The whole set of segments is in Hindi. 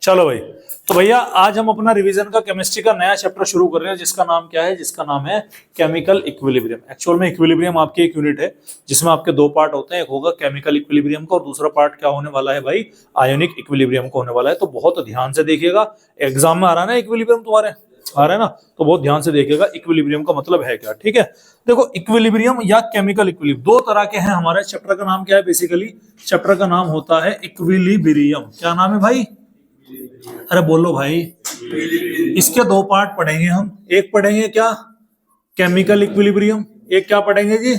चलो भाई, तो भैया आज हम अपना रिवीजन का केमिस्ट्री का नया चैप्टर शुरू कर रहे हैं जिसका नाम क्या है, जिसका नाम है केमिकल इक्विलिब्रियम। एक्चुअल में इक्विलिब्रियम आपकी एक यूनिट है जिसमें आपके दो पार्ट होते हैं, एक होगा केमिकल इक्विलिब्रियम का और दूसरा पार्ट क्या होने वाला है भाई, आयोनिक इक्विलिब्रियम का होने वाला है। तो बहुत ध्यान से देखिएगा, एग्जाम में आ रहा है ना इक्विलिब्रियम, तुम्हारे आ रहा है ना, तो बहुत ध्यान से देखिएगा इक्विलिब्रियम का मतलब है क्या। ठीक है, देखो इक्विलिब्रियम या केमिकल इक्विलिब्रियम दो तरह के हैं। हमारे चैप्टर का नाम क्या है, बेसिकली चैप्टर का नाम होता है इक्विलिब्रियम। क्या नाम है भाई, अरे बोलो भाई। इसके दो पार्ट पढ़ेंगे हम, एक पढ़ेंगे क्या, केमिकल इक्विलिब्रियम, एक क्या पढ़ेंगे जी,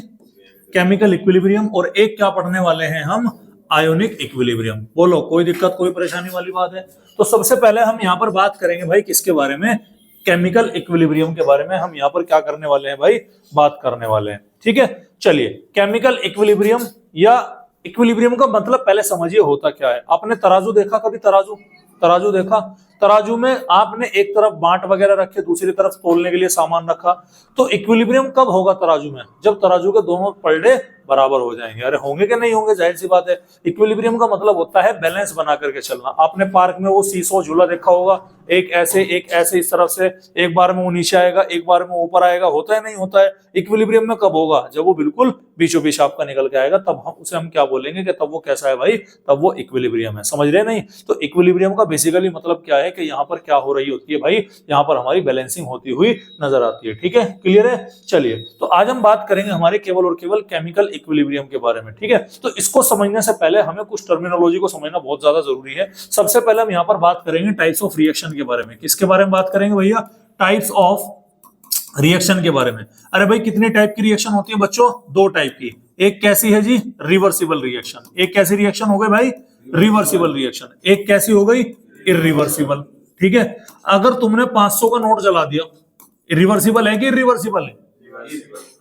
केमिकल इक्विलिब्रियम, और एक क्या पढ़ने वाले हैं हम, आयोनिक इक्विलिब्रियम। बोलो कोई दिक्कत कोई परेशानी वाली बात है। तो सबसे पहले हम यहाँ पर बात करेंगे भाई किसके बारे में, केमिकल इक्विलिब्रियम के बारे में हम यहाँ पर क्या करने वाले हैं भाई, बात करने वाले हैं। ठीक है, चलिए केमिकल इक्विलिब्रियम या इक्विलिब्रियम का मतलब पहले समझिए होता क्या है। आपने तराजू देखा कभी, तराजू तराजू देखा, तराजू में आपने एक तरफ बांट वगैरह रखे, दूसरी तरफ तोलने के लिए सामान रखा। तो इक्विलिब्रियम कब होगा तराजू में, जब तराजू के दोनों पलड़े बराबर हो जाएंगे। अरे होंगे कि नहीं होंगे, जाहिर सी बात है। इक्विलिब्रियम का मतलब होता है बैलेंस बना करके चलना। आपने पार्क में वो सीसो झूला देखा होगा, एक ऐसे इस तरफ से, एक बार में वो नीचे आएगा, एक बार में ऊपर आएगा, होता है नहीं होता है। इक्विलिब्रियम में कब होगा, जब वो बिल्कुल बीचों बीच आपका निकल के आएगा, तब हम उसे हम क्या बोलेंगे कि तब वो कैसा है भाई, तब वो इक्विलिब्रियम है। समझ रहे नहीं। तो इक्विलिब्रियम का बेसिकली मतलब क्या है कि यहाँ पर क्या हो रही होती है भाई, यहाँ पर हमारी बैलेंसिंग होती हुई नजर आती है। ठीक है, क्लियर है। चलिए, तो आज हम बात करेंगे हमारे केवल और केवल केमिकल इक्विलिब्रियम के बारे में। ठीक है, तो इसको समझने से पहले हमें कुछ टर्मिनोलॉजी को समझना बहुत ज्यादा जरूरी है। सबसे पहले हम यहाँ पर बात करेंगे टाइप्स ऑफ रिएक्शन के बारे में। किसके बारे में बात करेंगे भैया, टाइप्स ऑफ रिएक्शन के बारे में। अरे भाई कितनी टाइप की रिएक्शन होती है बच्चों, दो टाइप की। एक कैसी है जी, रिवर्सिबल रिएक्शन। एक कैसी रिएक्शन हो गई भाई, रिवर्सिबल रिएक्शन। एक कैसी हो गई, इरिवर्सिबल। ठीक है, अगर तुमने 500 का नोट जला दिया, रिवर्सिबल है कि इरिवर्सिबल है,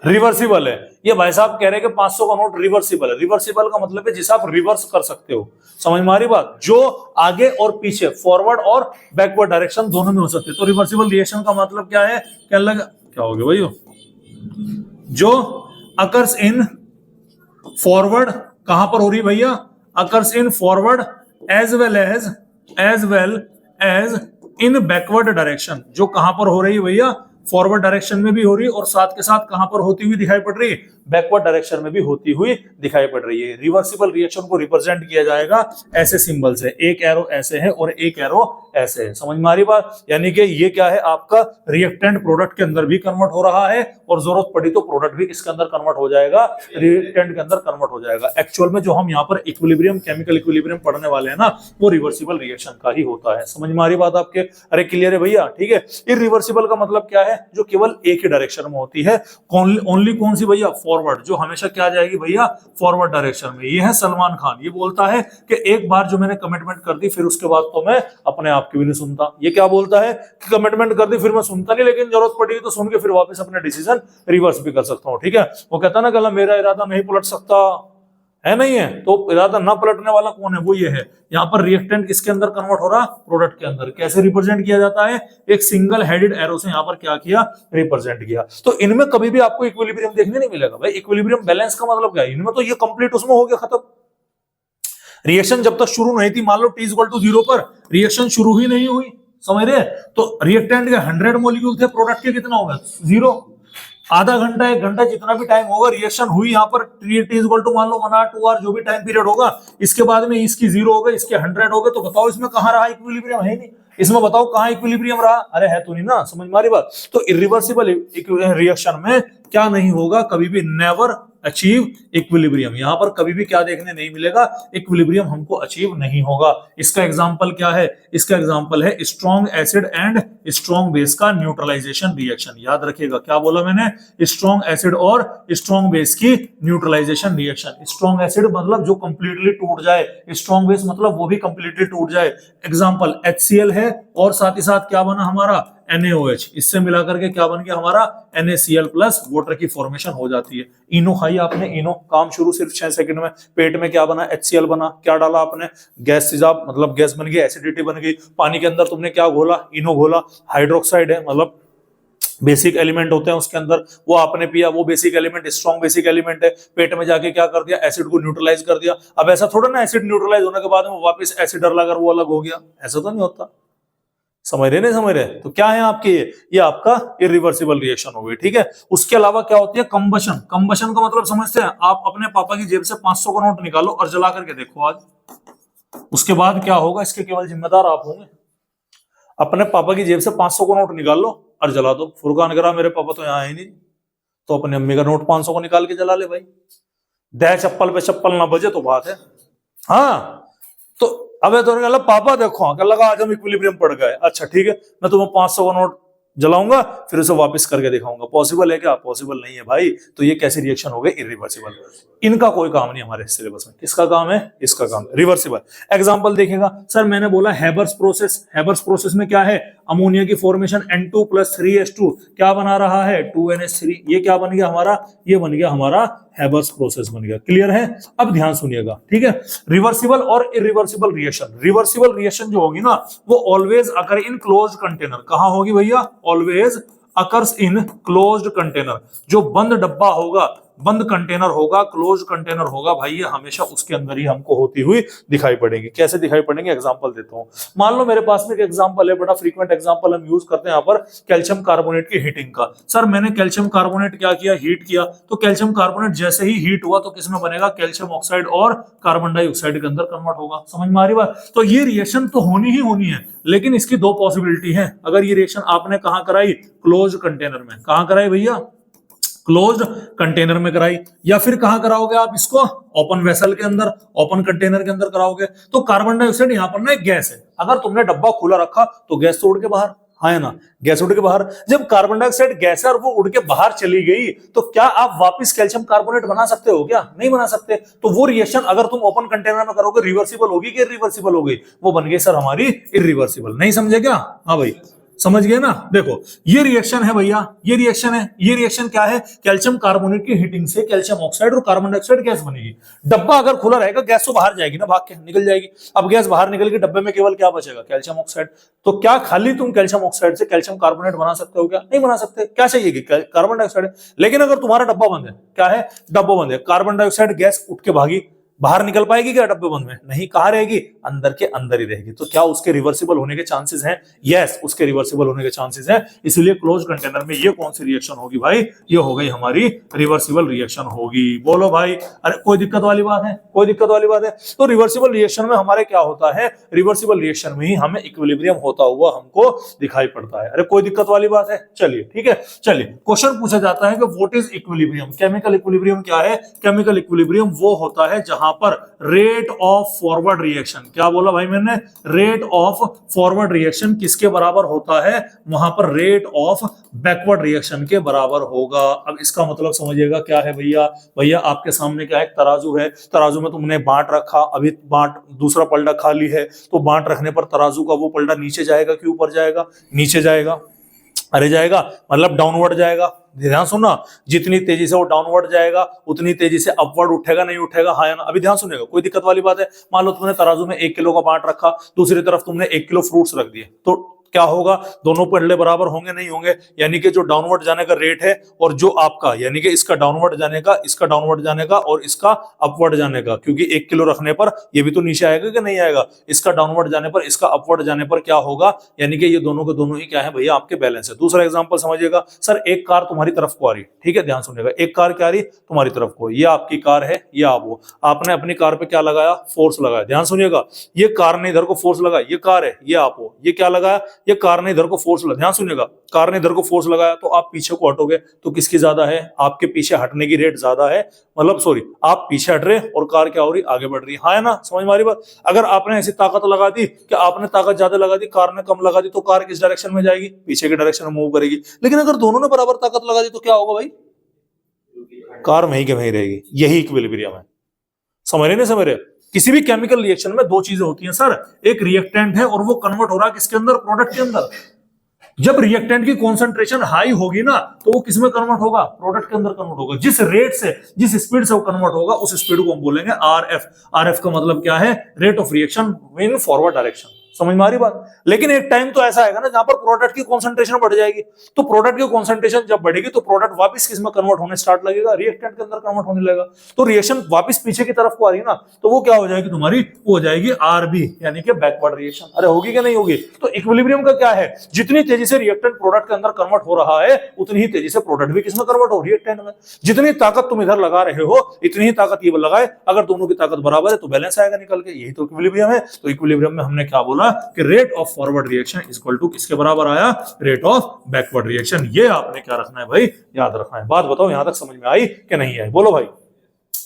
रिवर्सिबल है। ये भाई साहब कह रहे हैं कि 500 का नोट रिवर्सिबल है। रिवर्सिबल का मतलब है जिसे आप रिवर्स कर सकते हो। समझ में आ रही बात, जो आगे और पीछे, फॉरवर्ड और बैकवर्ड डायरेक्शन दोनों में हो सकते हैं। तो रिवर्सिबल रिएक्शन का मतलब क्या है, क्या लगा, क्या हो गया भाई, जो अकर्स इन फॉरवर्ड, कहां पर हो रही भैया, occurs in forward as well as in backward direction. जो कहां पर हो रही है भैया, फॉरवर्ड डायरेक्शन में भी हो रही है और साथ के साथ कहां पर होती हुई दिखाई पड़ रही है, बैकवर्ड डायरेक्शन में भी होती हुई दिखाई पड़ रही है। रिवर्सिबल रिएक्शन को रिप्रेजेंट किया जाएगा ऐसे सिंबल से, एक एरो ऐसे है और एक एरो ऐसे है। समझ में आ रही बात, यानी कि ये क्या है, आपका रिएक्टेंट प्रोडक्ट के अंदर भी कन्वर्ट हो रहा है और जरूरत पड़ी तो प्रोडक्ट भी किसके अंदर कन्वर्ट हो जाएगा, रिएक्टेंट के अंदर कन्वर्ट हो जाएगा। एक्चुअल में जो हम यहाँ पर इक्विलिब्रियम, केमिकल इक्विलिब्रियम पढ़ने वाले हैं ना, वो रिवर्सिबल रिएक्शन का ही होता है। समझ में आ रही बात आपके, अरे क्लियर है भैया। ठीक है, इरिवर्सिबल का मतलब क्या है, जो केवल एक ही डायरेक्शन में होती है। ओनली कौन सी भैया, फॉरवर्ड, जो हमेशा क्या जाएगी भैया, फॉरवर्ड डायरेक्शन में। ये है सलमान खान, ये बोलता है कि एक बार जो मैंने कमिटमेंट कर दी फिर उसके बाद तो मैं अपने आप की भी नहीं सुनता। ये क्या बोलता है कि कमिटमेंट कर दी फिर मैं सुनता नहीं, लेकिन जरूरत पड़ी तो सुन के फिर वापस अपने डिसीजन रिवर्स भी कर सकता हूं। ठीक है, वो कहता ना गला, मेरा इरादा नहीं पलट सकता है, नहीं है तो इरादा ना पलटने वाला कौन है, वो ये है। यहाँ पर रिएक्टेंट किसके अंदर कन्वर्ट हो रहा, प्रोडक्ट के अंदर। कैसे रिप्रेजेंट किया जाता है, एक सिंगल हेडेड एरो से यहाँ पर क्या किया, रिप्रेजेंट किया। तो इनमें कभी भी आपको इक्विलिब्रियम देखने नहीं मिलेगा भाई। इक्विलिब्रियम बैलेंस का मतलब क्या है, इनमें तो ये कंप्लीट उसमें हो गया, खत्म। रिएक्शन जब तक शुरू नहीं थी, मान लो T=0 पर रिएक्शन शुरू ही नहीं हुई, समझ रहे, तो रिएक्टेंट के 100 मॉलिक्यूल थे, प्रोडक्ट के कितना होगा, 0। आधा घंटा, 1 घंटा, जितना भी टाइम होगा, रिएक्शन हुई यहाँ पर T= मान लो 1 आवर 2 आवर, जो भी टाइम पीरियड होगा, इसके बाद में इसकी 0 हो गए, इसके 100 हो गए, तो बताओ इसमें कहां रहा इक्विलिब्रियम, है नहीं। इसमें बताओ कहां इक्विलिब्रियम रहा, अरे है तो नहीं ना। समझ मारी बात। तो इरिवर्सिबल रिएक्शन में क्या नहीं होगा, कभी भी नेवर अचीव इक्विलिब्रियम। यहां पर कभी भी क्या देखने नहीं मिलेगा, इक्विलिब्रियम हमको अचीव नहीं होगा। इसका एग्जांपल क्या है, इसका एग्जांपल है strong acid and strong base का न्यूट्रलाइजेशन रिएक्शन। याद रखिएगा क्या बोला मैंने, स्ट्रॉन्ग एसिड और स्ट्रॉन्ग बेस की न्यूट्रलाइजेशन रिएक्शन। स्ट्रॉन्ग एसिड मतलब जो कंप्लीटली टूट जाए, स्ट्रॉन्ग बेस मतलब वो भी कंप्लीटली टूट जाए। एग्जांपल HCl है और साथ ही साथ क्या बना हमारा, NaOH। इससे मिलाकर के क्या बन गया हमारा, NaCl प्लस वाटर की फॉर्मेशन हो जाती है। इनो खाई आपने, इनो, काम शुरू सिर्फ 6 सेकंड में। पेट में क्या बना, HCl बना। क्या डाला आपने, गैस सिजाब, मतलब गैस बन गई, एसिडिटी बन गई। पानी के अंदर तुमने क्या घोला, इनो घोला। हाइड्रोक्साइड है, मतलब बेसिक एलिमेंट होते हैं उसके अंदर, वो आपने पिया, वो basic element strong basic element है, पेट में जाके क्या कर दिया, एसिड को न्यूट्रलाइज कर दिया। अब ऐसा थोड़ा ना एसिड न्यूट्रलाइज होने के बाद में वापस एसिड लगाकर वो अलग हो गया, ऐसा तो नहीं होता। समझ रहे नहीं समझ रहे? तो क्या है आपके ये आपका इरिवर्सिबल रिएक्शन हो गई, ठीक है। उसके अलावा क्या होती है, कंबशन। कंबशन का मतलब समझते हैं? आप अपने पापा की जेब से 500 का नोट निकालो और जला करके देखो आज, उसके बाद क्या होगा इसके केवल जिम्मेदार आप होंगे। अपने पापा की जेब से 500 का नोट निकाल लो और जला दो। फुरकान करा मेरे पापा तो यहाँ है नहीं, तो अपनी अम्मी का नोट 500 को निकाल के जला ले भाई। दह चप्पल पे चप्पल ना बजे तो बात है। हाँ तो अबे तो मतलब पापा देखो क्या लगा आज हम इक्विलिब्रियम पड़ गए, अच्छा ठीक है मैं तुम्हें 500 का नोट जलाऊंगा फिर उसे वापस करके दिखाऊंगा। पॉसिबल है क्या? पॉसिबल नहीं है भाई। तो ये कैसी रिएक्शन हो गई? इरिवर्सिबल। इनका कोई काम नहीं हमारे सिलेबस में। किसका काम है? इसका काम रिवर्सिबल। एग्जांपल देखिएगा सर, मैंने बोला हैबर्स प्रोसेस। हैबर्स प्रोसेस में क्या है? अमोनिया की फॉर्मेशन N2 + 3H2 क्या बना रहा है? 2NH3। ये क्या बन गया हमारा? ये बन गया हमारा हैबर्स प्रोसेस बन गया। क्लियर है? अब ध्यान सुनिएगा, ठीक है। रिवर्सिबल और इरिवर्सिबल रिएक्शन। रिवर्सिबल रिएक्शन जो होगी ना वो ऑलवेज अकर इन क्लोज्ड कंटेनर। कहां होगी भैया? Always occurs in closed container. जो बंद डब्बा होगा, बंद कंटेनर होगा, क्लोज्ड कंटेनर होगा भाई, ये हमेशा उसके अंदर ही हमको होती हुई दिखाई पड़ेगी। कैसे दिखाई पड़ेंगे? एग्जांपल देता हूं। मान लो मेरे पास में एक एग्जांपल है, बड़ा फ्रीक्वेंट एग्जांपल हम यूज करते हैं यहाँ पर, कैल्शियम कार्बोनेट की हीटिंग का। सर मैंने कैल्शियम कार्बोनेट क्या किया? हीट किया। तो कैल्शियम कार्बोनेट जैसे ही हीट हुआ तो किसमें बनेगा? कैल्शियम ऑक्साइड और कार्बन डाइऑक्साइड के अंदर कन्वर्ट होगा। समझ में आ रही बात? तो ये रिएक्शन तो होनी ही होनी है, लेकिन इसकी दो पॉसिबिलिटी है। अगर ये रिएक्शन आपने कहां कराई? क्लोज कंटेनर में। कहां कराई भैया? क्लोज्ड कंटेनर में कराई। या फिर कहां कराओगे आप इसको? ओपन वेसल के अंदर, ओपन कंटेनर के अंदर कराओगे। तो कार्बन डाइऑक्साइड यहां पर ना एक गैस है, अगर तुमने डब्बा खुला रखा तो गैस तो उड़ के बाहर, हाँ है ना, गैस उड़ के बाहर। जब कार्बन डाइऑक्साइड गैस है और वो उड़ के बाहर चली गई तो क्या आप वापस कैल्शियम कार्बोनेट बना सकते हो क्या? नहीं बना सकते। तो वो रिएक्शन अगर तुम ओपन कंटेनर में करोगे रिवर्सिबल होगी कि इरिवर्सिबल होगी? वो बन गई सर हमारी इरिवर्सिबल। नहीं समझे क्या? हाँ भाई समझ गए ना। देखो ये रिएक्शन है भैया, ये रिएक्शन है। ये रिएक्शन क्या है? कैल्शियम कार्बोनेट की हीटिंग से कैल्शियम ऑक्साइड और कार्बन डाइऑक्साइड गैस बनेगी। डब्बा अगर खुला रहेगा गैस तो बाहर जाएगी ना, भाग के निकल जाएगी। अब गैस बाहर निकल के डब्बे में केवल क्या बचेगा? Calcium oxide. तो क्या खाली तुम कैल्शियम ऑक्साइड से कैल्शियम कार्बोनेट बना सकते हो क्या? नहीं बना सकते। क्या चाहिए? Carbon dioxide. लेकिन अगर तुम्हारा डब्बा बंद है, क्या है? डब्बा बंद है, कार्बन डाइऑक्साइड गैस उठ के भागी, बाहर निकल पाएगी क्या डब्बे बंद में? नहीं। कहां रहेगी? अंदर के अंदर ही रहेगी। तो क्या उसके रिवर्सिबल होने के चांसेस हैं? यस, उसके रिवर्सिबल होने के चांसेस हैं। इसलिए क्लोज कंटेनर में ये कौन सी रिएक्शन होगी भाई? ये हो गई हमारी रिवर्सिबल रिएक्शन होगी। बोलो भाई, अरे कोई दिक्कत वाली बात है? कोई दिक्कत वाली बात है? तो रिवर्सिबल रिएक्शन में हमारे क्या होता है? रिवर्सिबल रिएक्शन में ही हमें इक्विलिब्रियम होता हुआ हमको दिखाई पड़ता है। अरे कोई दिक्कत वाली बात है? चलिए ठीक है। चलिए क्वेश्चन पूछा जाता है कि what is equilibrium? Chemical equilibrium क्या है? केमिकल इक्विलिब्रियम वो होता है जहां पर रेट ऑफ फॉरवर्ड रिएक्शन, क्या बोला भाई मैंने? रेट ऑफ फॉरवर्ड रिएक्शन किसके बराबर होता है? वहां पर रेट ऑफ बैकवर्ड रिएक्शन के बराबर होगा। अब इसका मतलब समझिएगा क्या है भैया? भैया आपके सामने क्या है? एक तराजू है, तराजू में तुमने बांट रखा, अभी बांट दूसरा पलड़ा खाली है, तो बांट रखने पर तराजू का वो पलड़ा नीचे जाएगा कि ऊपर जाएगा? नीचे जाएगा। अरे जाएगा मतलब डाउनवर्ड जाएगा। ध्यान सुनना, जितनी तेजी से वो डाउनवर्ड जाएगा उतनी तेजी से अपवर्ड उठेगा, नहीं उठेगा? हाँ ना? अभी ध्यान सुनिएगा, कोई दिक्कत वाली बात है? मान लो तुमने तराजू में 1 किलो का बांट रखा, दूसरी तरफ तुमने 1 किलो फ्रूट्स रख दिए, तो क्या होगा? दोनों पलड़े बराबर होंगे? नहीं होंगे। यानी कि जो डाउनवर्ड जाने का रेट है और जो आपका, यानी कि इसका डाउनवर्ड जाने का, इसका डाउनवर्ड जाने का और इसका अपवर्ड जाने का, क्योंकि 1 किलो रखने पर ये भी तो नीचे आएगा कि नहीं आएगा? इसका डाउनवर्ड जाने पर, इसका अपवर्ड जाने पर क्या होगा? यानी कि ये दोनों के दोनों ही क्या है भैया? आपके बैलेंस है। दूसरा एग्जांपल समझिएगा, सर एक कार तुम्हारी तरफ को आ रही, ठीक है, ध्यान सुनिएगा, एक कार क्या आ रही? तुम्हारी तरफ को। ये आपकी कार है, ये आप हो। आपने अपनी कार पे क्या लगाया? फोर्स लगाया। ध्यान सुनिएगा, ये कार ने इधर को फोर्स लगाया, ये कार है, ये आप हो। ये क्या लगाया? ये कार ने इधर को फोर्स लगाया। ध्यान सुनिएगा, कार ने इधर को फोर्स लगाया तो आप पीछे को हटोगे तो किसकी ज्यादा है? आपके पीछे हटने की रेट ज्यादा है, मतलब सॉरी, आप पीछे हट रहे और कार क्या हो रही? आगे बढ़ रही। हाँ है ना? समझ में आ रही बात? अगर आपने ऐसी ताकत लगा दी कि आपने ताकत ज्यादा लगा दी, कार ने कम लगा दी, तो कार किस डायरेक्शन में जाएगी? पीछे की डायरेक्शन में मूव करेगी। लेकिन अगर दोनों ने बराबर ताकत लगा दी तो क्या होगा भाई? कार वहीं के वहीं रहेगी। यही इक्विलिब्रियम है। समझ रहे नहीं समझ रहे? किसी भी केमिकल रिएक्शन में दो चीजें होती हैं सर, एक रिएक्टेंट है और वो कन्वर्ट हो रहा है किसके अंदर? प्रोडक्ट के अंदर। जब रिएक्टेंट की कॉन्सेंट्रेशन हाई होगी ना तो वो किसमें कन्वर्ट होगा? प्रोडक्ट के अंदर कन्वर्ट होगा। जिस रेट से, जिस स्पीड से वो कन्वर्ट होगा उस स्पीड को हम बोलेंगे आरएफ। आरएफ का मतलब क्या है? Rate of reaction in forward direction. समझ में आ रही बात। लेकिन एक टाइम तो ऐसा आएगा ना जहां पर प्रोडक्ट की कॉन्सेंट्रेशन बढ़ जाएगी, तो प्रोडक्ट की कॉन्सेंट्रेशन जब बढ़ेगी तो प्रोडक्ट वापस किस में कन्वर्ट होने स्टार्ट लगेगा, रिएक्टेंट के अंदर कन्वर्ट होने लगेगा। तो रिएक्शन वापस पीछे की तरफ को आ रही है ना, तो वो क्या हो जाएगी तुम्हारी, वो हो जाएगी आरबी, यानी कि बैकवर्ड रिएक्शन। अरे होगी कि नहीं होगी। तो इक्विलिब्रियम का क्या है, जितनी तेजी से रिएक्टेंट प्रोडक्ट के अंदर कन्वर्ट हो रहा है उतनी ही तेजी से प्रोडक्ट भी किसमें कन्वर्ट हो, रिएक्टेंट में। जितनी ताकत तुम इधर लगा रहे हो इतनी ही ताकत ये लगाए, अगर दोनों की ताकत बराबर है तो बैलेंस आएगा निकल के, यही तो इक्विलिब्रियम है। तो इक्विलिब्रियम में हमने क्या बोला कि rate of forward reaction equal to किसके बराबर आया, रेट ऑफ बैकवर्ड रिएक्शन। ये आपने क्या रखना है भाई, याद रखना है। बात बताओ यहां तक समझ में आई कि नहीं आई, बोलो भाई।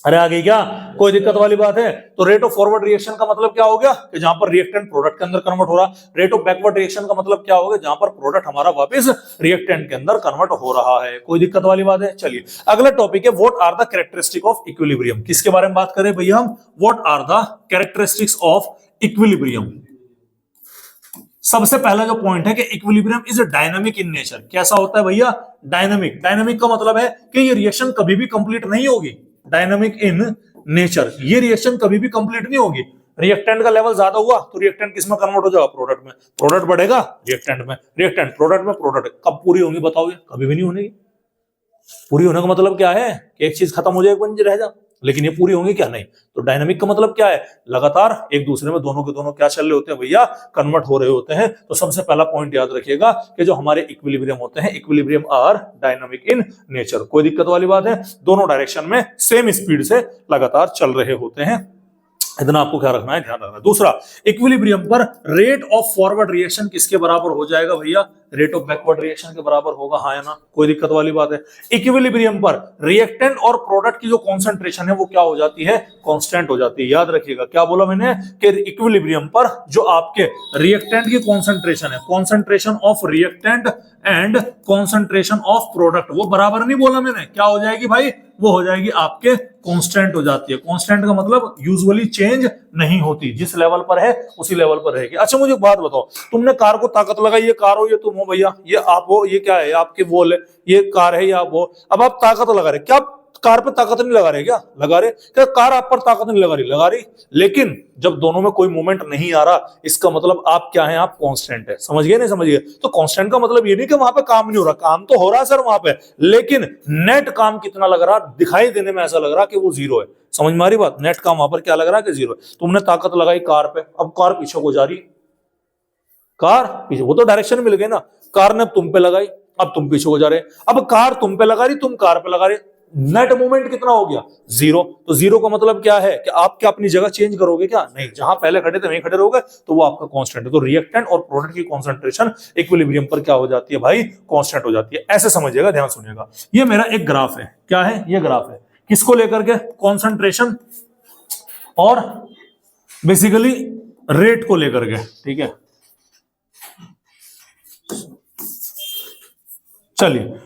अरे आ गई क्या, कोई दिक्कत वाली बात है। तो रेट ऑफ फॉरवर्ड रिएक्शन का मतलब क्या हो गया कि जहां पर रिएक्टेंट प्रोडक्ट के अंदर कन्वर्ट हो रहा। रेट ऑफ बैकवर्ड रिएक्शन का मतलब क्या हो गया, जहां पर प्रोडक्ट हमारा वापस रिएक्टेंट के अंदर कन्वर्ट हो रहा है। कोई दिक्कत वाली बात है। चलिए अगला टॉपिक है what are the characteristic of equilibrium. किसके बारे में बात करें भैया हम, what are the characteristics of equilibrium. सबसे पहला जो पॉइंट है कि equilibrium is dynamic in nature. कैसा होता है भैया, डायनामिक। डायनामिक का मतलब है कि ये रिएक्शन कभी भी कंप्लीट नहीं होगी। डायनामिक इन नेचर, ये रिएक्शन कभी भी कंप्लीट नहीं होगी। रिएक्टेंट का लेवल ज्यादा हुआ तो रिएक्टेंट किसमें कन्वर्ट हो जाएगा, प्रोडक्ट में। प्रोडक्ट बढ़ेगा रिएक्टेंट में, रिएक्टेंट प्रोडक्ट में, प्रोडक्ट कब पूरी होंगी बताओ, ये कभी भी नहीं होने। पूरी होने का मतलब क्या है कि एक चीज खत्म हो जाए एक रह जा, लेकिन ये पूरी होंगी क्या, नहीं। तो डायनामिक का मतलब क्या है, लगातार एक दूसरे में दोनों के दोनों क्या चल रहे होते हैं भैया, कन्वर्ट हो रहे होते हैं। तो सबसे पहला पॉइंट याद रखिएगा कि जो हमारे इक्विलिब्रियम होते हैं, equilibrium are dynamic in nature. कोई दिक्कत वाली बात है, दोनों डायरेक्शन में सेम स्पीड से लगातार चल रहे होते हैं। इतना आपको क्या रखना है, ध्यान रखना है। दूसरा, इक्विलिब्रियम पर रेट ऑफ फॉरवर्ड रिएक्शन किसके बराबर हो जाएगा भैया, रेट ऑफ बैकवर्ड रिएक्शन के बराबर होगा, हाँ या ना। कोई दिक्कत वाली बात है। इक्विलिब्रियम पर रिएक्टेंट और प्रोडक्ट की जो कॉन्सेंट्रेशन है वो क्या हो जाती है, कांस्टेंट हो जाती है। याद रखिएगा क्या बोला मैंने कि इक्विलिब्रियम पर जो आपके रिएक्टेंट की कॉन्सेंट्रेशन है, concentration of reactant and concentration of product, वो बराबर नहीं बोला मैंने, क्या हो जाएगी भाई, वो हो जाएगी आपके कांस्टेंट हो जाती है। कांस्टेंट का मतलब यूजुअली चेंज नहीं होती, जिस लेवल पर है उसी लेवल पर रहेगी। अच्छा मुझे एक बात बताओ, तुमने कार को ताकत लगाई, ये कार हो ये तुम हो भैया, ये आप हो, ये क्या है आपके वॉल है, ये कार है या आप हो। अब आप ताकत लगा रहे, क्या कार पे ताकत नहीं लगा रहे, क्या लगा रहे, क्या कार आप पर ताकत नहीं लगा रही, लगा रही। लेकिन जब दोनों में कोई मूवमेंट नहीं आ रहा, इसका मतलब आप क्या है, आप कांस्टेंट है। समझ गए नहीं समझ गए। तो कांस्टेंट का मतलब ये नहीं कि वहां पे काम नहीं हो रहा, काम तो हो रहा है सर वहां पे, लेकिन नेट काम कितना लग रहा, दिखाई देने में ऐसा लग रहा कि वो जीरो है। समझ में आ रही बात, नेट काम वहां पर क्या लग रहा है कि जीरो है। तुमने ताकत लगाई कार पे, अब कार पीछे को जा रही, कार पीछे, वो तो डायरेक्शन मिल गई ना। कार ने तुम पे लगाई, अब तुम पीछे को जा रहे। अब कार तुम पे लगा रही, तुम कार पे लगा रहे, नेट मूवमेंट कितना हो गया, जीरो। तो जीरो का मतलब क्या है कि आप क्या अपनी जगह चेंज करोगे क्या, नहीं। जहां पहले खड़े थे वहीं खड़े रहोगे, तो वो आपका कांस्टेंट है। तो रिएक्टेंट और प्रोडक्ट की कॉन्सेंट्रेशन इक्विलिब्रियम पर क्या हो जाती है भाई, कांस्टेंट हो जाती है। ऐसे समझिएगा, ध्यान सुनिएगा। ये मेरा एक ग्राफ है, क्या है, ये ग्राफ है, किसको लेकर के, कॉन्सेंट्रेशन और बेसिकली रेट को लेकर के, ठीक है। चलिए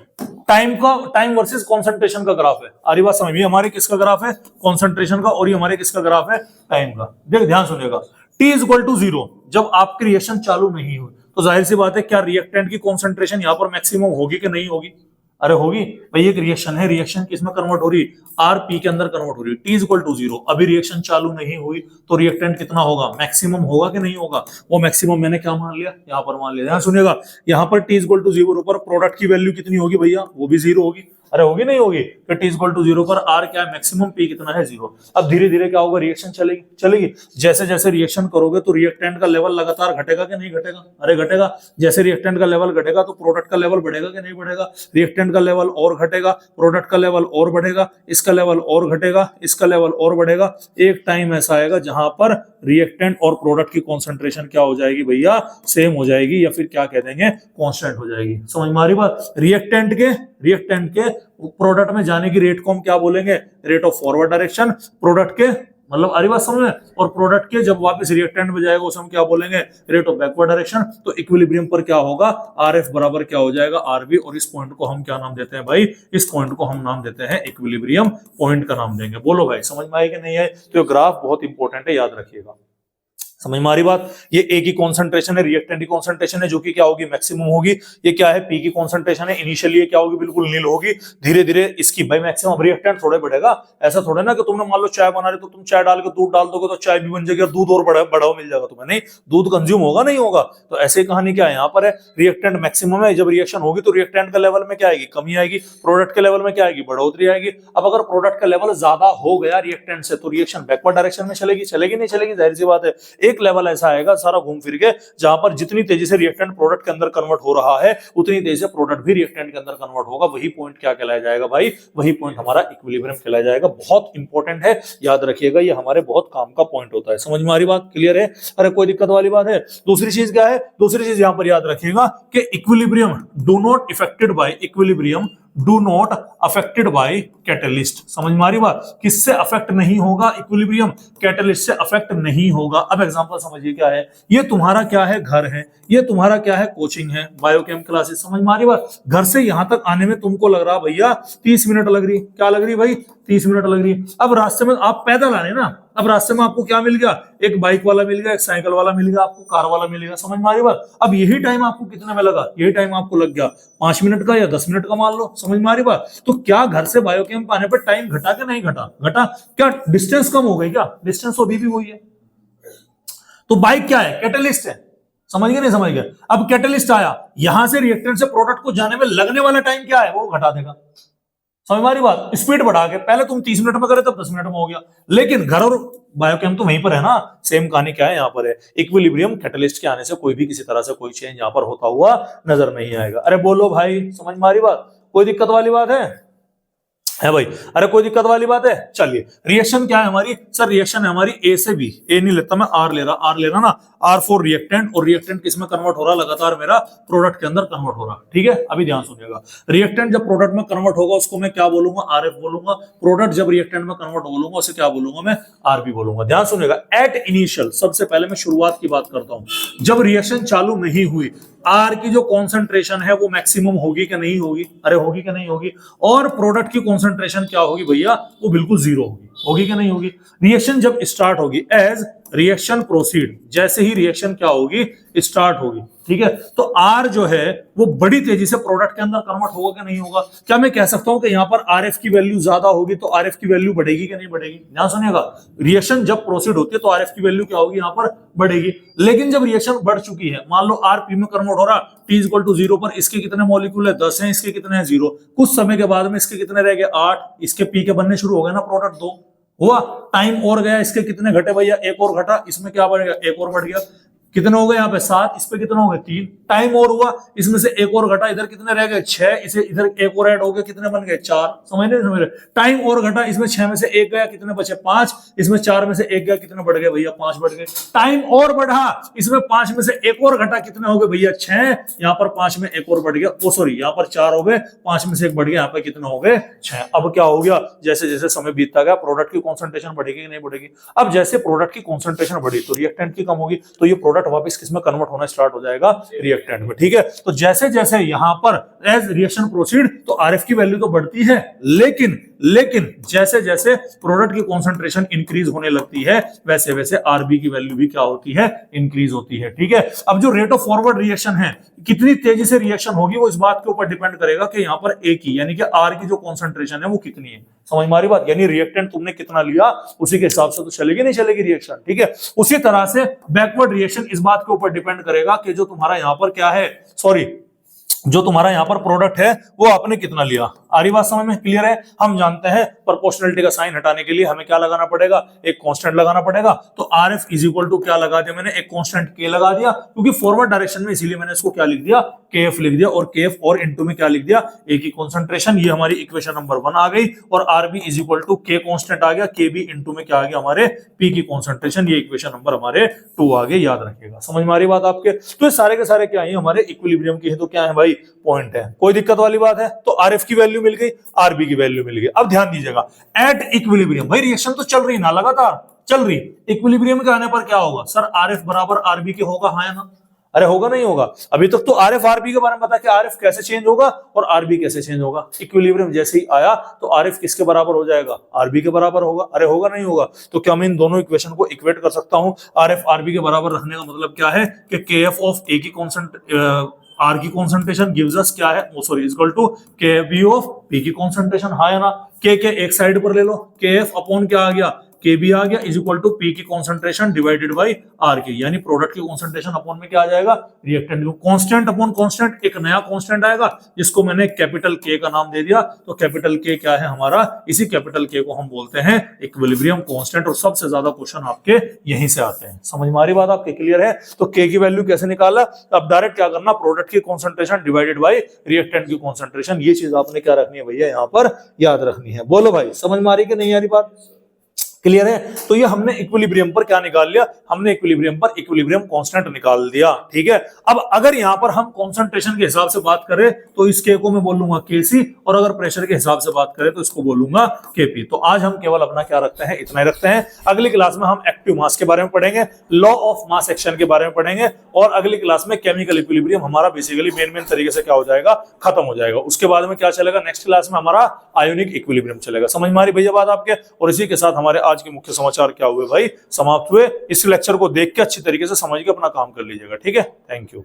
टाइम वर्सेस कंसंट्रेशन का ग्राफ है। आरी बात समझ में, हमारे किसका ग्राफ है, कंसंट्रेशन का, और ये हमारे किसका ग्राफ है, टाइम का। देख ध्यान सुनिएगा, t इज इक्वल टू 0, जब आपकी रिएक्शन चालू नहीं हुई तो जाहिर सी बात है क्या रिएक्टेंट की कंसंट्रेशन यहां पर मैक्सिमम होगी कि नहीं होगी, अरे होगी भाई। एक रिएक्शन है, रिएक्शन किसमें कन्वर्ट हो रही, आरपी के अंदर कन्वर्ट हो रही है। t इज इक्वल टू 0, अभी रिएक्शन चालू नहीं हुई तो रिएक्टेंट कितना होगा, मैक्सिमम होगा कि नहीं होगा। वो मैक्सिमम मैंने क्या मान लिया, यहां पर मान लिया। ध्यान सुनिएगा, यहां पर t इज इक्वल टू 0 पर प्रोडक्ट की वैल्यू कितनी होगी भैया, वो भी 0 होगी। अरे होगी नहीं होगी, तो t इक्वल टू 0 पर r क्या है, मैक्सिमम, p कितना है, 0। अब धीरे धीरे क्या होगा, रिएक्शन चलेगी। जैसे जैसे रिएक्शन करोगे तो रिएक्टेंट का लेवल लगातार घटेगा कि नहीं घटेगा, अरे घटेगा। जैसे रिएक्टेंट का लेवल घटेगा तो प्रोडक्ट का लेवल बढ़ेगा कि नहीं बढ़ेगा, रिएक्टेंट का लेवल और घटेगा, प्रोडक्ट का लेवल और बढ़ेगा, इसका लेवल और घटेगा, इसका लेवल और बढ़ेगा। एक टाइम ऐसा आएगा जहां पर रिएक्टेंट और प्रोडक्ट की कॉन्सेंट्रेशन क्या हो जाएगी भैया, सेम हो जाएगी, या फिर क्या कह देंगे, कांस्टेंट हो जाएगी। समझ में आ रही बात। रिएक्टेंट के प्रोडक्ट में जाने की रेट को हम क्या बोलेंगे, rate of forward direction. Product के मतलब अरे बात समझ में, और प्रोडक्ट के जब वापस रिएक्टेंट में जाएगा उसे हम क्या बोलेंगे, रेट ऑफ बैकवर्ड डायरेक्शन। तो इक्विलिब्रियम पर क्या होगा, आरएफ बराबर क्या हो जाएगा, आरबी, और इस पॉइंट को हम क्या नाम देते हैं भाई, इस पॉइंट को हम नाम देते हैं इक्विलिब्रियम पॉइंट का नाम देंगे। बोलो भाई समझ में आए कि नहीं है। तो ग्राफ बहुत इंपॉर्टेंट है, याद रखिएगा। समझ में आ रही बात। ये ए की कॉन्सेंट्रेशन है, रिएक्टेंट की कॉन्सेंट्रेशन है जो कि क्या होगी, मैक्सिमम होगी। ये क्या है, पी की कॉन्सेंट्रेशन है, इनिशियली ये क्या होगी, बिल्कुल नील होगी, धीरे धीरे इसकी भाई मैक्सिमम रिएक्टेंट थोड़े बढ़ेगा। ऐसा थोड़ा ना कि तुमने मान लो चाय बना रहे तो तुम चाय डाल के दूध डाल दोगे तो चाय भी बन जाएगी और दूध और बढ़ाओ मिल जाएगा तुम्हें, नहीं, दूध कंज्यूम होगा, नहीं होगा। तो ऐसे कहानी क्या है यहाँ पर है, रिएक्टेंट मैक्सिमम है, जब रिएक्शन होगी तो रिएक्टेंट के लेवल में क्या आएगी, कमी आएगी, प्रोडक्ट के लेवल में क्या आएगी, बढ़ोतरी आएगी। अब अगर प्रोडक्ट का लेवल ज्यादा हो गया रिएक्टेंट से तो रिएक्शन बैकवर्ड डायरेक्शन में चलेगी, चलेगी नहीं चलेगी, जाहिर सी बात है। एक लेवल ऐसा आएगा सारा घूम फिर के जहां पर जितनी तेजी से रिएक्टेंट प्रोडक्ट के अंदर कन्वर्ट हो रहा है उतनी तेजी से प्रोडक्ट भी रिएक्टेंट के अंदर कन्वर्ट होगा। वही पॉइंट क्या कहलाया जाएगा भाई, वही पॉइंट हमारा इक्विलिब्रियम कहलाया जाएगा। बहुत इंपॉर्टेंट है, याद रखिएगा, ये हमारे बहुत काम का पॉइंट होता है। समझ में आ रही बात, क्लियर है? अरे कोई दिक्कत वाली बात है? दूसरी चीज क्या है, दूसरी चीज यहां पर याद रखिएगा कि equilibrium do not effected by, equilibrium do not affected by catalyst. समझ में आ रही बात, किससे अफेक्ट नहीं होगा इक्विलिब्रियम, कैटलिस्ट से अफेक्ट नहीं होगा। अब एग्जांपल समझिए क्या है, ये तुम्हारा क्या है, घर है, ये तुम्हारा क्या है, कोचिंग है, बायोकेम क्लासेस। समझ में आ रही बात, घर से यहां तक आने में तुमको लग रहा भैया 30 मिनट लग रही, क्या लग रही भाई, 30 मिनट लग रही। अब रास्ते में आप पैदल आ रहे ना, अब रास्ते में आपको क्या मिल गया, एक बाइक वाला मिल गया, एक साइकिल वाला मिल गया, आपको कार वाला मिल गया। समझ में आ रही बात। अब यही टाइम आपको कितने में लगा, यही टाइम आपको लग गया 5 मिनट का या 10 मिनट का मान लो। समझ में आ रही बात। तो क्या घर से बायोकेम आने पर टाइम घटा के नहीं घटा, घटा, क्या डिस्टेंस कम हो गई, क्या डिस्टेंस तो अभी भी वही है। तो बाइक क्या है, कैटलिस्ट है। समझ गए नहीं समझ गए। अब कैटलिस्ट आया, यहां से रिएक्टेंट से प्रोडक्ट को जाने में लगने वाला टाइम क्या है, वो घटा देगा। समझ में आ रही बात, स्पीड बढ़ा के, पहले तुम 30 मिनट में करे तब 10 मिनट में हो गया, लेकिन घर और बायोकेम तो वहीं पर है ना। सेम कहानी क्या है यहाँ पर है, इक्विलिब्रियम कैटलिस्ट के आने से कोई भी किसी तरह से कोई चेंज यहाँ पर होता हुआ नजर नहीं आएगा। अरे बोलो भाई, समझ में आ रही बात, कोई दिक्कत वाली बात है भाई? अरे कोई दिक्कत वाली बात है? चलिए, रिएक्शन क्या है हमारी, सर रिएक्शन है हमारी ए से बी, ए नहीं लेता मैं, आर ले रहा, आर ले रहा ना, आर फॉर रिएक्टेंट, और रिएक्टेंट किसमें कन्वर्ट हो रहा, लगातार मेरा प्रोडक्ट के अंदर कन्वर्ट हो रहा। ठीक है, अभी ध्यान सुनिएगा, रिएक्टेंट जब प्रोडक्ट में कन्वर्ट होगा उसको मैं क्या बोलूंगा, आर एफ बोलूंगा। प्रोडक्ट जब रिएक्टेंट में कन्वर्ट बोलूंगा उसे क्या बोलूंगा, मैं आर बी बोलूंगा। ध्यान सुनिएगा, एट इनिशियल, सबसे पहले मैं शुरुआत की बात करता हूं, जब रिएक्शन चालू नहीं हुई, आर की जो कॉन्सेंट्रेशन है वो मैक्सिमम होगी कि नहीं होगी, अरे होगी कि नहीं होगी, और प्रोडक्ट की कॉन्सेंट्रेशन क्या होगी भैया, वो बिल्कुल जीरो होगी, होगी कि नहीं होगी। रिएक्शन जब स्टार्ट होगी, एज रिएक्शन प्रोसीड, जैसे ही रिएक्शन क्या होगी, स्टार्ट होगी, ठीक है, तो आर जो है वो बड़ी तेजी से प्रोडक्ट के अंदर कन्वर्ट होगा कि नहीं होगा। क्या मैं कह सकता हूं कि यहां पर आरएफ की वैल्यू ज्यादा होगी तो आरएफ की वैल्यू बढ़ेगी कि नहीं बढ़ेगी? ध्यान सुनिएगा, रिएक्शन जब प्रोसीड होती है तो आरएफ की वैल्यू क्या होगी, यहां पर बढ़ेगी। लेकिन जब रिएक्शन बढ़ चुकी है, मान लो आर पी में कन्वर्ट हो रहा, टी इक्वल टू 0 पर इसके कितने मॉलिक्यूल है, 10 है, इसके कितने हैं 0, कुछ समय के बाद में इसके कितने रह गए 8, इसके पी के बनने शुरू हो गए ना प्रोडक्ट 2 हुआ, टाइम और गया, इसके कितने घटे भैया, एक और घटा, इसमें क्या बढ़ गया, एक और बढ़ गया, कितने हो गए यहाँ पे 7, इस पे कितने हो गए 3, टाइम और हुआ, इसमें से एक और घटा, इधर कितने रह गए 6, इसे इधर एक और ऐड हो गया, कितने बन गए 4, समझ रहे, टाइम और घटा, इसमें 6 में से एक गया, कितने बचे 5, इसमें 4 में से एक गया, कितने बढ़ गए भैया 5 बढ़ गए, टाइम और बढ़ा, इसमें 5 में से एक और घटा, कितने हो गए भैया 6, यहाँ पर 5 में एक और बढ़ गया, ओ सॉरी यहाँ पर 4 हो गए, 5 में से एक बढ़ गया, यहाँ पे कितने हो गए 6। अब क्या हो गया, जैसे जैसे समय बीतता गया प्रोडक्ट की कॉन्सेंट्रेशन बढ़ेगी कि नहीं बढ़ेगी। अब जैसे प्रोडक्ट की कॉन्सेंट्रेशन बढ़ी तो रिएक्टेंट की कम होगी, तो ये प्रोडक्ट वापस किसमें कन्वर्ट होना स्टार्ट हो जाएगा, रिएक्टेंट में। ठीक है, तो जैसे जैसे यहां पर एज रिएक्शन प्रोसीड तो आरएफ की वैल्यू तो बढ़ती है, लेकिन जैसे जैसे प्रोडक्ट की कॉन्सेंट्रेशन इंक्रीज होने लगती है वैसे वैसे आरबी की वैल्यू भी क्या होती है, इंक्रीज होती है। ठीक है, अब जो रेट ऑफ फॉरवर्ड रिएक्शन है, कितनी तेजी से रिएक्शन होगी वो इस बात के ऊपर डिपेंड करेगा कि यहां पर ए की यानी कि आर की जो कॉन्सेंट्रेशन है वो कितनी है। समझ में आ रही बात, यानी रिएक्टेंट तुमने कितना लिया उसी के हिसाब से तो चलेगी नहीं चलेगी रिएक्शन। ठीक है, उसी तरह से बैकवर्ड रिएक्शन इस बात के ऊपर डिपेंड करेगा कि जो तुम्हारा यहां पर क्या है, सॉरी जो तुम्हारा यहां पर प्रोडक्ट है वो आपने कितना लिया। आ रही बात समझ में, क्लियर है? हम जानते हैं प्रोपोर्शनलिटी का साइन हटाने के लिए हमें क्या लगाना पड़ेगा, एक कांस्टेंट लगाना पड़ेगा। तो R F is equal to क्या लगा दिया मैंने, एक कांस्टेंट के लगा दिया, क्योंकि फॉरवर्ड डायरेक्शन में, इसीलिए मैंने इसको क्या लिख दिया, के एफ लिख दिया, और के एफ और इनटू में क्या लिख दिया, ए की कॉन्सेंट्रेशन। ये हमारी इक्वेशन नंबर 1 आ गई, और R B is equal to K constant आ गया, के बी इनटू में क्या आ गया, हमारे पी की कॉन्सेंट्रेशन। ये इक्वेशन नंबर हमारे 2 आ गए, याद रखिएगा। समझ में आ रही बात आपके? तो ये सारे के सारे क्या है, हमारे इक्विलिब्रियम की है, तो क्या है भाई, पॉइंट है। कोई दिक्कत वाली बात है? तो आरएफ की वैल्यू मिल गई, आरबी की वैल्यू मिल गई। अब ध्यान दीजिएगा, एट इक्विलिब्रियम, भाई रिएक्शन तो चल रही ना, लगातार चल रही, इक्विलिब्रियम के आने पर क्या होगा, सर आरएफ बराबर आरबी के होगा, हाँ या ना? अरे होगा नहीं होगा? अभी तक तो आरएफ आरबी के बारे में बता कि आरएफ कैसे चेंज होगा और आरबी कैसे चेंज होगा। इक्विलिब्रियम जैसे ही आया तो आरएफ किसके बराबर हो जाएगा? आरबी के बराबर होगा। अरे होगा नहीं होगा? तो क्या मैं इन दोनों इक्वेशन को इक्वेट कर सकता हूं? आरएफ आरबी के बराबर रखने का मतलब क्या है कि केएफ ऑफ ए की कांस्टेंट आर की कॉन्सेंट्रेशन गिव्स अस क्या है, सॉरी, इक्वल टू के बी ऑफ पी की कॉन्सेंट्रेशन। हाँ या ना? के एक साइड पर ले लो, के एफ अपॉन क्या आ गया, के बी आ गया, इज इक्वल टू पी की कॉन्सेंट्रेशन डिवाइडेड बाई आर की, यानी प्रोडक्ट की कॉन्सेंट्रेशन अपॉन में क्या आ जाएगा, रिएक्टेंट की। कांस्टेंट अपॉन कांस्टेंट, एक नया कांस्टेंट आएगा जिसको मैंने कैपिटल के का नाम दे दिया। तो कैपिटल के क्या है हमारा, इसी कैपिटल के को हम बोलते हैं इक्विलिब्रियम कांस्टेंट। और सबसे ज्यादा क्वेश्चन आपके यहीं से आते हैं। समझ में आ रही बात आपके? क्लियर है? तो के की वैल्यू कैसे निकाला? अब डायरेक्ट क्या करना, प्रोडक्ट की कॉन्सेंट्रेशन डिवाइडेड बाई रिएक्टेंट की कॉन्सेंट्रेशन। ये चीज आपने क्या रखनी है भैया, यहाँ पर याद रखनी है। बोलो भाई, समझ में आ रही कि नहीं आ रही बात? क्लियर है? तो ये हमने इक्विलिब्रियम पर क्या निकाल लिया, हमने इक्विलिब्रियम पर इक्विलिब्रियम कांस्टेंट निकाल दिया। ठीक है, अब अगर यहां पर हम कंसंट्रेशन के हिसाब से बात करें तो इस के को मैं बोलूंगा केसी, और अगर प्रेशर के हिसाब से बात करें तो इसको बोलूंगा केपी। तो आज हम केवल अपना क्या रखते हैं, इतना ही रखते हैं। अगली क्लास में हम एक्टिव मास के बारे में पढ़ेंगे, लॉ ऑफ मास एक्शन के बारे में पढ़ेंगे, और अगली क्लास में केमिकल इक्विलिब्रियम हमारा बेसिकली मेन तरीके से क्या हो जाएगा, खत्म हो जाएगा। उसके बाद में क्या चलेगा, नेक्स्ट क्लास में हमारा आयोनिक इक्विलिब्रियम चलेगा। समझ में आ रही भैया बात आपके? और इसी के साथ हमारे आज के मुख्य समाचार क्या हुए भाई, समाप्त हुए। इस लेक्चर को देख के अच्छी तरीके से समझ के अपना काम कर लीजिएगा। ठीक है, थैंक यू।